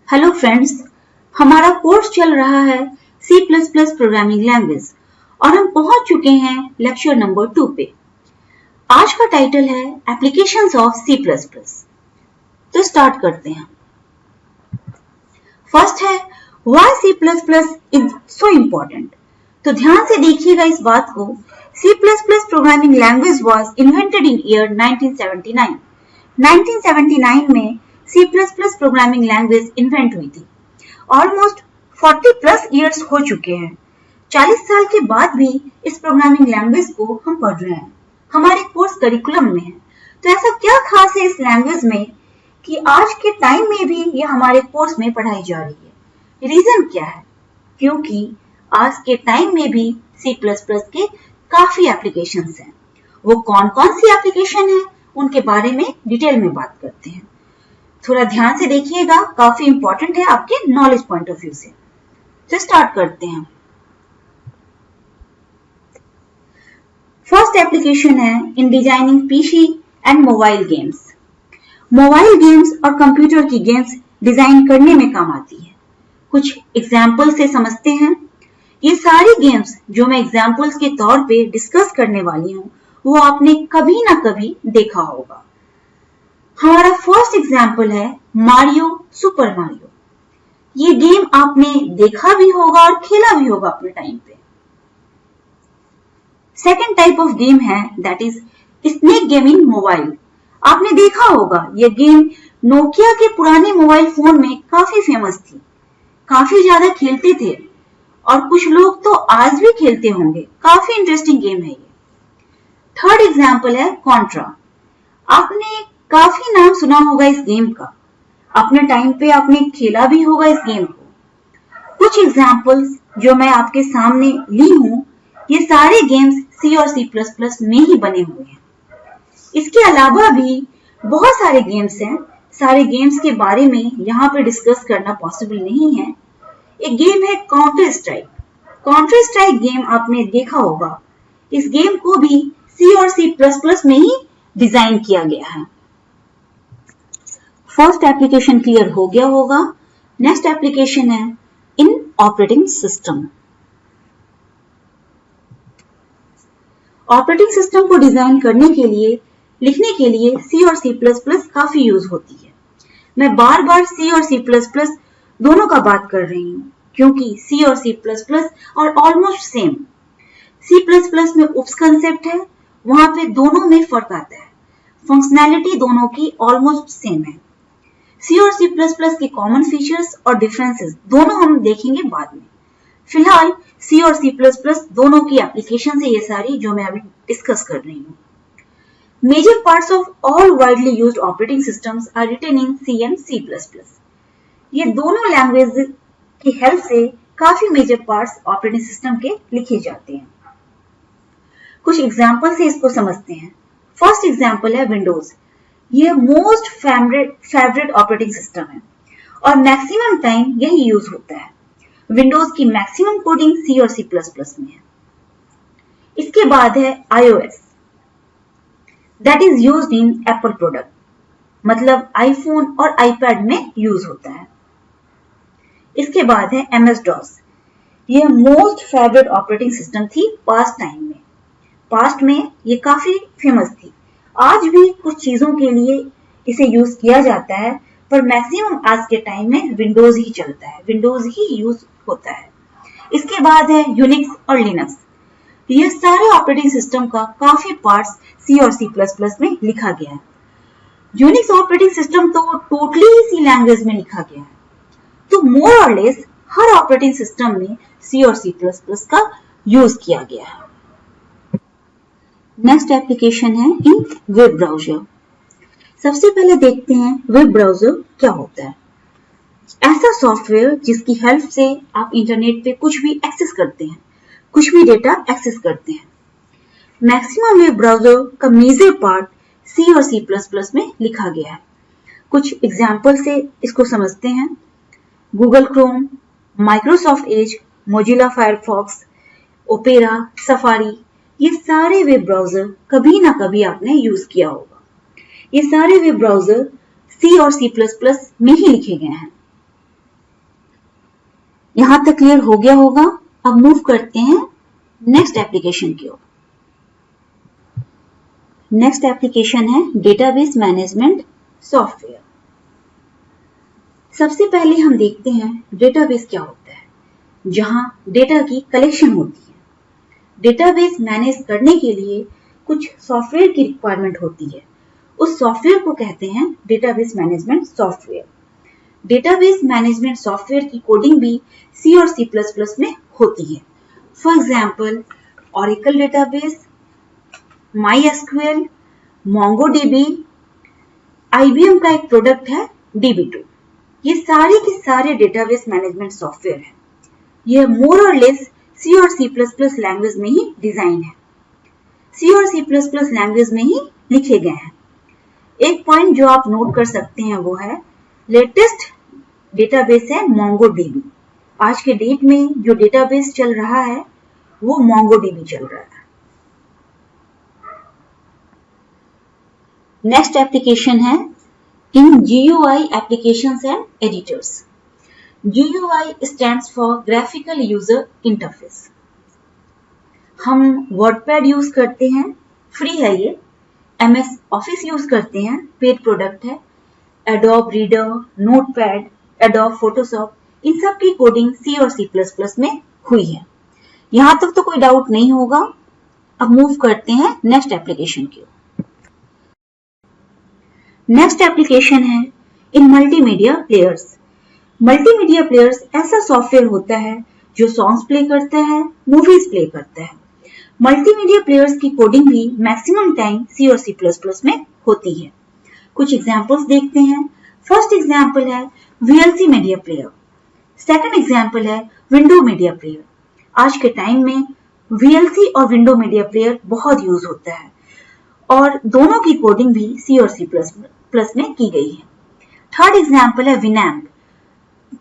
Hello friends, हमारा course चल रहा है C++ प्रोग्रामिंग लैंग्वेज और हम पहुंच चुके हैं लेक्चर नंबर 2 पे। आज का टाइटल है एप्लीकेशंस ऑफ C++। तो स्टार्ट करते हैं। फर्स्ट है why C++ is so important. तो ध्यान से देखिएगा इस बात को। C++ programming language was invented in year 1979। 1979 में C++ प्रोग्रामिंग लैंग्वेज इन्वेंट हुई थी। ऑलमोस्ट 40 प्लस इयर्स हो चुके हैं। 40 साल के बाद भी इस प्रोग्रामिंग लैंग्वेज को हम पढ़ रहे हैं, हमारे कोर्स करिकुलम में है। तो ऐसा क्या खास है इस लैंग्वेज में कि आज के टाइम में भी ये हमारे कोर्स में पढ़ाई जा रही है? रीजन क्या है? क्योंकि आज के टाइम में भी C++ के काफी एप्लीकेशंस हैं। वो कौन कौन सी एप्लीकेशन है उनके बारे में डिटेल में बात करते हैं। थोड़ा ध्यान से देखिएगा, काफी इंपॉर्टेंट है आपके नॉलेज पॉइंट ऑफ व्यू से। तो स्टार्ट करते हैं। फर्स्ट एप्लीकेशन है in designing PC and mobile games. Mobile games और कंप्यूटर की गेम्स डिजाइन करने में काम आती है। कुछ एग्जाम्पल से समझते हैं। ये सारी गेम्स जो मैं एग्जाम्पल्स के तौर पे डिस्कस करने वाली हूँ वो आपने कभी ना कभी देखा होगा। हमारा फर्स्ट एग्जाम्पल है मारियो, सुपर मारियो। ये गेम आपने देखा भी होगा और खेला भी होगा अपने टाइम पे। सेकेंड टाइप ऑफ गेम है that is snake game in mobile. आपने देखा होगा ये गेम नोकिया के पुराने मोबाइल फोन में काफी फेमस थी, काफी ज्यादा खेलते थे और कुछ लोग तो आज भी खेलते होंगे। काफी इंटरेस्टिंग गेम है ये। थर्ड एग्जाम्पल है कॉन्ट्रा। आपने काफी नाम सुना होगा इस गेम का, अपने टाइम पे आपने खेला भी होगा इस गेम को। कुछ एग्जाम्पल्स जो मैं आपके सामने ली हूं, ये सारे गेम्स C और C++ में ही बने हुए हैं। इसके अलावा भी बहुत सारे गेम्स हैं। सारे गेम्स के बारे में यहाँ पे डिस्कस करना पॉसिबल नहीं है। एक गेम है counter strike. Counter strike game आपने देखा होगा। इस गेम को भी C और C++ में ही डिजाइन किया गया है। फर्स्ट एप्लीकेशन क्लियर हो गया होगा। नेक्स्ट एप्लीकेशन है इन ऑपरेटिंग सिस्टम। ऑपरेटिंग सिस्टम को डिजाइन करने के लिए, लिखने के लिए C और C++ काफी यूज होती है। मैं बार बार C और C++ दोनों का बात कर रही हूँ क्योंकि C और C++ और ऑलमोस्ट सेम। C++ में उप्स कंसेप्ट है, वहां पे दोनों में फर्क आता है। फंक्शनैलिटी दोनों की ऑलमोस्ट सेम है। C और C++ के कॉमन फीचर्स और डिफरेंसेस दोनों हम देखेंगे बाद में। फिलहाल C और C++ दोनों की एप्लीकेशन है ये सारी जो मैं अभी डिस्कस कर रही हूँ। Major parts of all widely used operating systems are written in C and C++। ये दोनों लैंग्वेज की हेल्प से काफी मेजर पार्ट्स ऑपरेटिंग सिस्टम के लिखे जाते हैं। कुछ एग्जाम्पल से इसको समझते हैं। फर्स्ट एग्जाम्पल है विंडोज। ये मोस्ट फेवरेट ऑपरेटिंग सिस्टम है और मैक्सिमम टाइम यही यूज होता है। विंडोज की मैक्सिमम कोडिंग C और C++ में है। इसके बाद है iOS, that is used in Apple product, मतलब आईफोन और आईपैड में यूज होता है। इसके बाद है MS-DOS। ये मोस्ट फेवरेट ऑपरेटिंग सिस्टम थी पास्ट टाइम में। पास्ट में ये काफी फेमस थी। आज भी कुछ चीजों के लिए इसे यूज किया जाता है, पर मैक्सिमम आज के टाइम में विंडोज ही चलता है, विंडोज ही यूज होता है। इसके बाद है यूनिक्स और लिनक्स। ये सारे ऑपरेटिंग सिस्टम का काफी पार्ट्स C और C++ में लिखा गया है। यूनिक्स ऑपरेटिंग सिस्टम तो टोटली ही C लैंग्वेज में लिखा गया है। तो मोर और लेस हर ऑपरेटिंग सिस्टम में C और C++ का यूज किया गया है। नेक्स्ट एप्लीकेशन है इन वेब ब्राउजर। सबसे पहले देखते हैं वेब ब्राउजर क्या होता है। ऐसा सॉफ्टवेयर जिसकी हेल्प से आप इंटरनेट पे कुछ भी एक्सेस करते हैं, कुछ भी डेटा एक्सेस करते हैं। मैक्सिमम वेब ब्राउजर का मेजर पार्ट C और C++ में लिखा गया है। कुछ एग्जाम्पल से इसको समझते हैं। Google Chrome, Microsoft Edge, Mozilla Firefox, opera, safari, ये सारे वेब ब्राउजर कभी ना कभी आपने यूज किया होगा। ये सारे वेब ब्राउजर C और C++ में ही लिखे गए हैं। यहां तक क्लियर हो गया होगा। अब मूव करते हैं नेक्स्ट एप्लीकेशन की ओर। नेक्स्ट एप्लीकेशन है डेटाबेस मैनेजमेंट सॉफ्टवेयर। सबसे पहले हम देखते हैं डेटाबेस क्या होता है, जहां डेटा की कलेक्शन होती है। डेटाबेस मैनेज करने के लिए कुछ सॉफ्टवेयर की रिक्वायरमेंट होती है। उस सॉफ्टवेयर को कहते हैं database management software. Database management software की कोडिंग भी C और C++ में होती है। For example Oracle database, MySQL, MongoDB, IBM का एक प्रोडक्ट है DB2। ये सारे के सारे डेटाबेस मैनेजमेंट सॉफ्टवेयर हैं। यह मोर और लेस C और C++ लैंग्वेज में ही डिजाइन है, C और C++ लैंग्वेज में ही लिखे गए हैं। एक पॉइंट जो आप नोट कर सकते हैं वो है लेटेस्ट डेटाबेस है MongoDB। आज के डेट में जो डेटाबेस चल रहा है वो MongoDB चल रहा है। नेक्स्ट एप्लीकेशन है इन GUI applications and editors. GUI stands for graphical user interface. हम WordPad यूज करते हैं, फ्री है ये। MS ऑफिस यूज करते हैं, पेड प्रोडक्ट है। Adobe Reader, Notepad, Adobe Photoshop, इन सब की कोडिंग C और C++ में हुई है। यहां तक तो कोई डाउट नहीं होगा। अब मूव करते हैं नेक्स्ट एप्लीकेशन की ओर। नेक्स्ट एप्लीकेशन है इन मल्टीमीडिया प्लेयर्स। मल्टीमीडिया प्लेयर्स ऐसा सॉफ्टवेयर होता है जो सॉन्ग्स प्ले करता है, मूवीज प्ले करता है। मल्टीमीडिया प्लेयर्स की कोडिंग भी मैक्सिमम टाइम C और C++ में होती है। कुछ एग्जांपल्स देखते हैं। फर्स्ट एग्जांपल है VLC media player. Second example है विंडो मीडिया प्लेयर। आज के टाइम में VLC और विंडो मीडिया प्लेयर बहुत यूज होता है और दोनों की कोडिंग भी C और C++ में की गई है। थर्ड एग्जांपल है विनैम्प।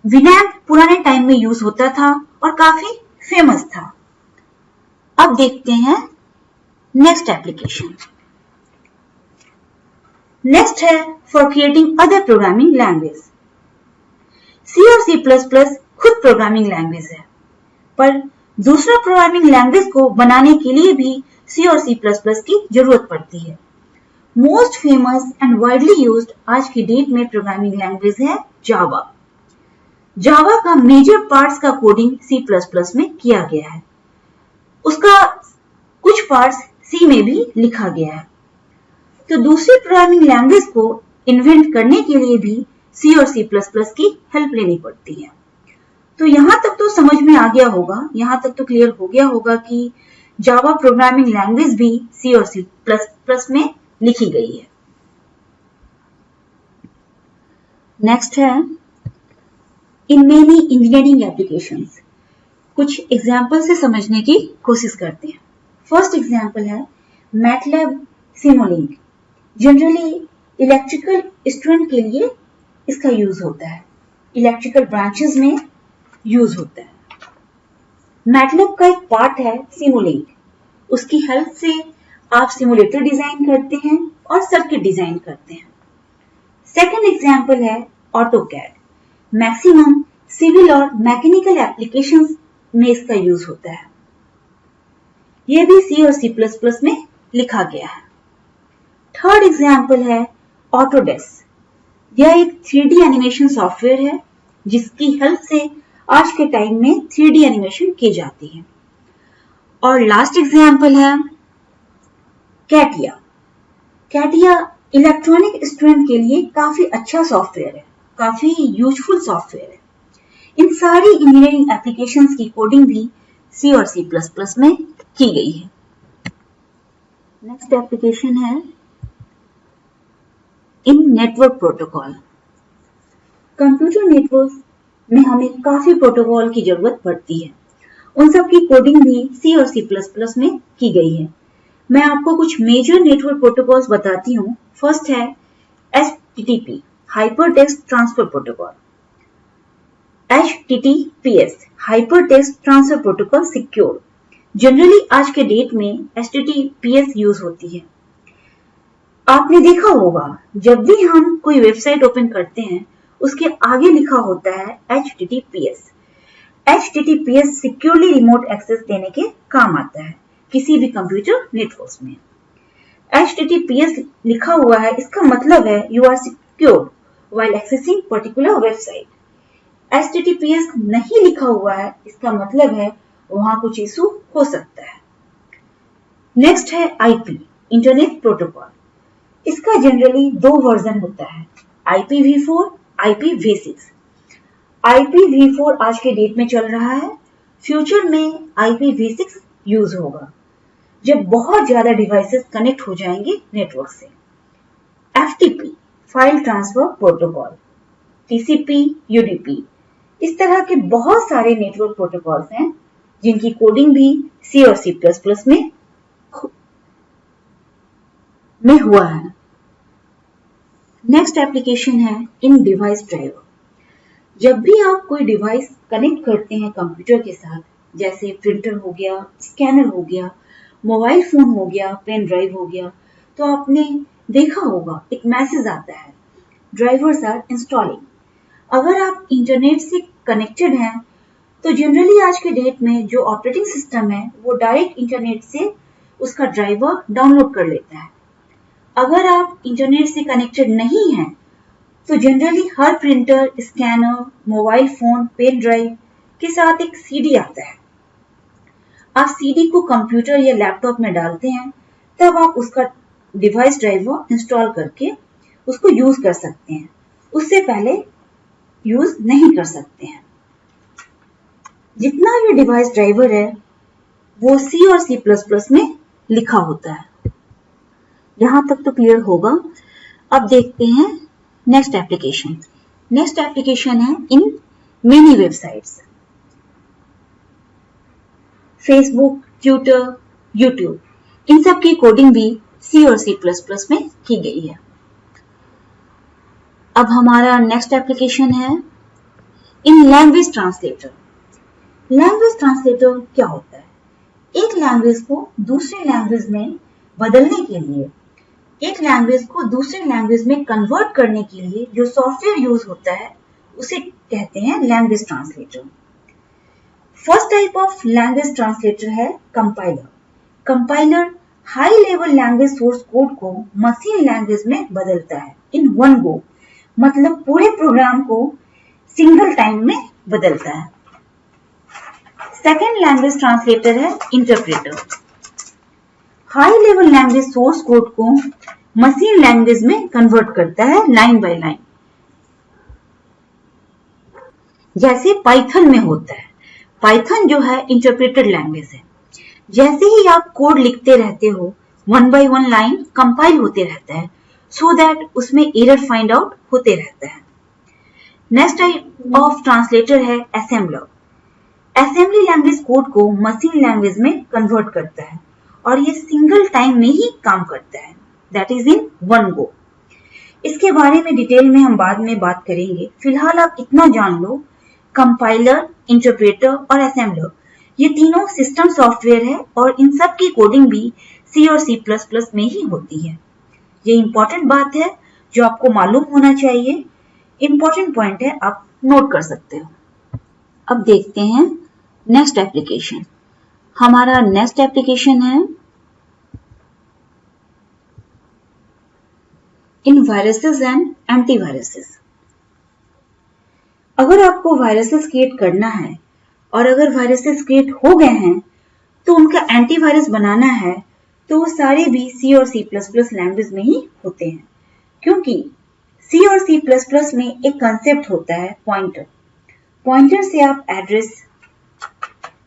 विनैम्प पुराने टाइम में यूज होता था और काफी फेमस था। अब देखते हैं नेक्स्ट एप्लीकेशन। नेक्स्ट है for creating other programming language. C और C++ खुद प्रोग्रामिंग लैंग्वेज है, पर दूसरा प्रोग्रामिंग लैंग्वेज को बनाने के लिए भी C और C++ की जरूरत पड़ती है। Most famous and widely used आज की डेट में प्रोग्रामिंग लैंग्वेज है जावा। जावा का मेजर पार्ट्स का कोडिंग C++ में किया गया है। उसका कुछ पार्ट्स C में भी लिखा गया है। तो दूसरी प्रोग्रामिंग लैंग्वेज को इन्वेंट करने के लिए भी C और C++ की हेल्प लेनी पड़ती है। तो यहां तक तो समझ में आ गया होगा, यहां तक तो क्लियर हो गया होगा कि जावा प्रोग्रामिंग लैंग्वेज भी C और C++ में लिखी गई है। नेक्स्ट है इन मेनी इंजीनियरिंग एप्लीकेशंस। कुछ एग्जाम्पल से समझने की कोशिश करते हैं। फर्स्ट एग्जाम्पल है MATLAB Simulink. Generally electrical student के लिए इसका यूज होता है, इलेक्ट्रिकल ब्रांचेस में यूज होता है। मैटलैब का एक पार्ट है सिमुलिंक। उसकी हेल्प से आप सिमुलेटर डिजाइन करते हैं और सर्किट डिजाइन करते हैं। सेकंड एग्जाम्पल है ऑटोकैड। मैक्सिमम सिविल और मैकेनिकल एप्लीकेशंस में इसका यूज होता है। यह भी C और C++ में लिखा गया है। थर्ड एग्जाम्पल है ऑटोडेस्क। यह एक 3D एनिमेशन सॉफ्टवेयर है जिसकी हेल्प से आज के टाइम में 3D एनिमेशन की जाती है। और लास्ट एग्जाम्पल है कैटिया। कैटिया इलेक्ट्रॉनिक स्टूडेंट के लिए काफी अच्छा सॉफ्टवेयर है, काफी यूजफुल सॉफ्टवेयर है। इन सारी इंजीनियरिंग एप्लीकेशंस की कोडिंग भी C और C++ में की गई है। नेक्स्ट एप्लीकेशन है इन नेटवर्क प्रोटोकॉल। कंप्यूटर नेटवर्क में हमें काफी प्रोटोकॉल की जरूरत पड़ती है। उन सब की कोडिंग भी C और C++ में की गई है। मैं आपको कुछ मेजर नेटवर्क प्रोटोकॉल्स बताती हूँ। फर्स्ट है HTTP, hyper text transfer protocol. HTTPS, hyper text transfer protocol secure. Generally आज के डेट में HTTPS यूज होती है। आपने देखा होगा जब भी हम कोई वेबसाइट ओपन करते हैं उसके आगे लिखा होता है HTTPS। HTTPS securely remote access देने के काम आता है किसी भी कंप्यूटर नेटवर्क्स में। HTTPS लिखा हुआ है, इसका मतलब है you are secure while accessing particular website। HTTPS नहीं लिखा हुआ है, इसका मतलब है वहां कुछ इशू हो सकता है। नेक्स्ट है IP, इंटरनेट प्रोटोकॉल। इसका जनरली 2 वर्जन होता है, IPv4, IPv6। IPv4 आज के डेट में चल रहा है, फ्यूचर में IPv6 यूज होगा जब बहुत ज्यादा डिवाइसेस कनेक्ट हो जाएंगे नेटवर्क से। FTP, file transfer protocol, TCP, UDP, इस तरह के बहुत सारे नेटवर्क प्रोटोकॉल्स हैं जिनकी कोडिंग भी C और C++ में हुआ है। नेक्स्ट एप्लीकेशन है इन डिवाइस ड्राइवर। जब भी आप कोई डिवाइस कनेक्ट करते हैं कंप्यूटर के साथ, जैसे प्रिंटर हो गया, स्कैनर हो गया, मोबाइल फोन हो गया, पेन ड्राइव हो गया, तो आपने देखा होगा एक मैसेज आता है, ड्राइवर्स आर इंस्टॉलिंग। अगर आप इंटरनेट से कनेक्टेड हैं तो जनरली आज के डेट में जो ऑपरेटिंग सिस्टम है वो डायरेक्ट इंटरनेट से उसका ड्राइवर डाउनलोड कर लेता है। अगर आप इंटरनेट से कनेक्टेड नहीं हैं तो जनरली हर printer, scanner, mobile phone, pen drive के साथ एक CD आता है। आप CD को कंप्यूटर या लैपटॉप में डालते हैं, तब आप उसका डिवाइस ड्राइवर इंस्टॉल करके उसको यूज कर सकते हैं, उससे पहले यूज नहीं कर सकते हैं। जितना ये डिवाइस ड्राइवर है वो C और C++ में लिखा होता है। यहां तक तो क्लियर होगा। अब देखते हैं नेक्स्ट एप्लीकेशन। नेक्स्ट एप्लीकेशन है in many websites, Facebook, Twitter, YouTube, इन सब की कोडिंग भी C और C++ में की गई है। अब हमारा नेक्स्ट एप्लीकेशन है in language translator. Language translator क्या होता है? एक लैंग्वेज को दूसरे लैंग्वेज में बदलने के लिए, एक लैंग्वेज को दूसरे लैंग्वेज में कन्वर्ट करने के लिए जो सॉफ्टवेयर यूज होता है उसे कहते हैं language translator. First type of language translator है compiler. Compiler high level language source code को मशीन लैंग्वेज में बदलता है इन वन गो, मतलब पूरे प्रोग्राम को सिंगल टाइम में बदलता है। सेकेंड लैंग्वेज ट्रांसलेटर है interpreter. High level language source code को मशीन लैंग्वेज में कन्वर्ट करता है लाइन बाय लाइन, जैसे पाइथन में होता है। पाइथन जो है इंटरप्रेटेड लैंग्वेज है। जैसे ही आप कोड लिखते रहते हो, 1 बाय 1 लाइन कंपाइल होते रहता है, सो दैट उसमें एरर फाइंड आउट होते रहता है। नेक्स्ट टाइप ऑफ ट्रांसलेटर है असेंबलर। असेंबली लैंग्वेज कोड को मशीन लैंग्वेज में कन्वर्ट करता है और ये सिंगल टाइम में ही काम करता है, that is in one go. इसके बारे में डिटेल में हम बाद में बात करेंगे। फिलहाल आप इतना जान लो, कंपाइलर, इंटरप्रेटर और असेंबलर ये तीनों सिस्टम सॉफ्टवेयर है और इन सब की कोडिंग भी C और C++ में ही होती है। ये इंपॉर्टेंट बात है जो आपको मालूम होना चाहिए। इंपॉर्टेंट पॉइंट है, आप नोट कर सकते हो। अब देखते हैं नेक्स्ट एप्लीकेशन। हमारा नेक्स्ट एप्लीकेशन है इन वायरसेस एंड एंटीवायरसेस। अगर आपको वायरसेस क्रिएट करना है और अगर वायरसेस क्रिएट हो गए हैं तो उनका एंटीवायरस बनाना है, तो वो सारे भी C और C++ लैंग्वेज में ही होते हैं, क्योंकि C और C++ में एक कंसेप्ट होता है पॉइंटर। पॉइंटर से आप एड्रेस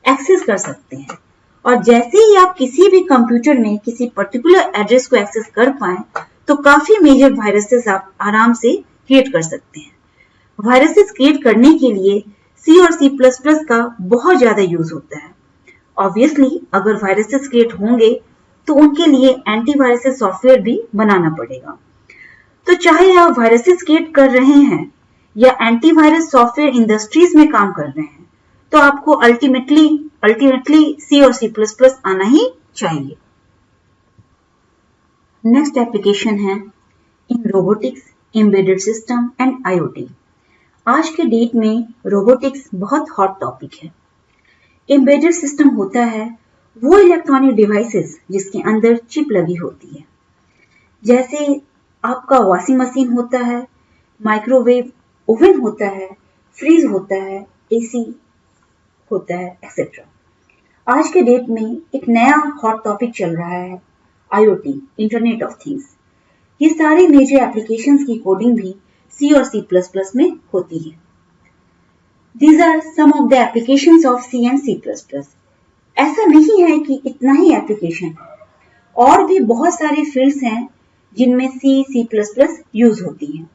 एक्सेस कर सकते हैं और जैसे ही आप किसी भी कंप्यूटर में किसी पर्टिकुलर एड्रेस को एक्सेस कर पाए तो काफी मेजर वायरसेस आप आराम से क्रिएट कर सकते हैं। वायरसेस क्रिएट करने के लिए C और C++ का बहुत ज्यादा यूज होता है। ऑब्वियसली अगर वायरसेस क्रिएट होंगे तो उनके लिए एंटीवायरस सॉफ्टवेयर भी बनाना पड़ेगा। तो चाहे आप वायरसेस क्रिएट कर रहे हैं या एंटीवायरस सॉफ्टवेयर इंडस्ट्रीज में काम कर रहे हैं, तो आपको अल्टीमेटली C और C++ आना ही चाहिए। नेक्स्ट एप्लीकेशन है इन robotics, embedded system and IoT। आज के डेट में रोबोटिक्स बहुत हॉट टॉपिक है। एम्बेडेड सिस्टम होता है वो इलेक्ट्रॉनिक डिवाइसेस जिसके अंदर चिप लगी होती है, जैसे आपका वॉशिंग मशीन होता है, माइक्रोवेव ओवन होता है, फ्रीज होता है, एसी होता है, एक्सेट्रा। आज के डेट में एक नया हॉट टॉपिक चल रहा है, IoT, इंटरनेट ऑफ थिंग्स। ये सारे मेजर एप्लीकेशंस की कोडिंग भी C और C++ में होती है। These are some of the applications of C and C++. ऐसा नहीं है कि इतना ही एप्लीकेशन है, और भी बहुत सारे फील्ड्स हैं जिनमें C, C++ यूज होती हैं।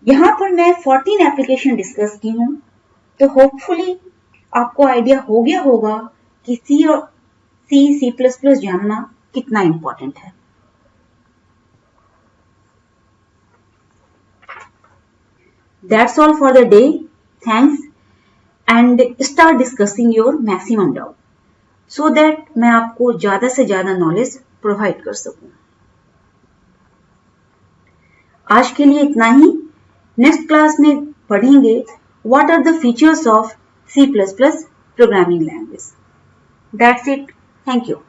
यहाँ पर मैं 14 एप्लीकेशन डिस्कस की हूँ, तो होपफुली आपको आइडिया हो गया होगा कि C और C++ जानना कितना इंपॉर्टेंट है। That's all for the day. Thanks, and start discussing your maximum doubt so that मैं आपको ज्यादा से ज्यादा नॉलेज प्रोवाइड कर सकूं। आज के लिए इतना ही। नेक्स्ट क्लास में पढ़ेंगे what are the features of C++ programming language. That's it. Thank you.